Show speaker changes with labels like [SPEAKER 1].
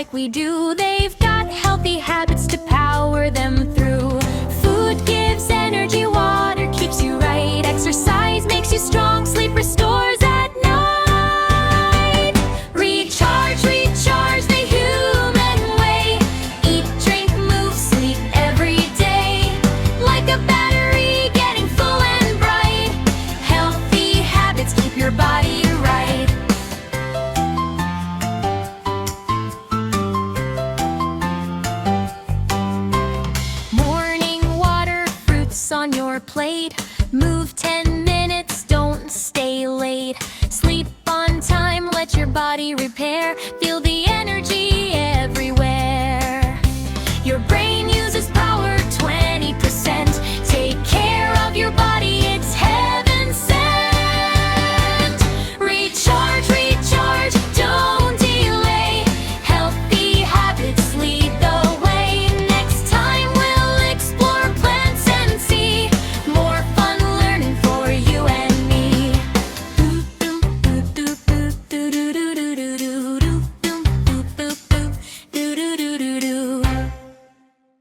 [SPEAKER 1] like we do. They've got healthy habits to power them through. Food gives energy, water keeps you right, exercise makes you strong, sleep restores at night. Recharge, recharge the human way. Eat, drink, move, sleep every day. Like a battery getting full and bright. Healthy habits keep your body right. Morning water, fruits on your plate. Move 10 minutes, don't stay late. Sleep on time, let your body repair. Feel the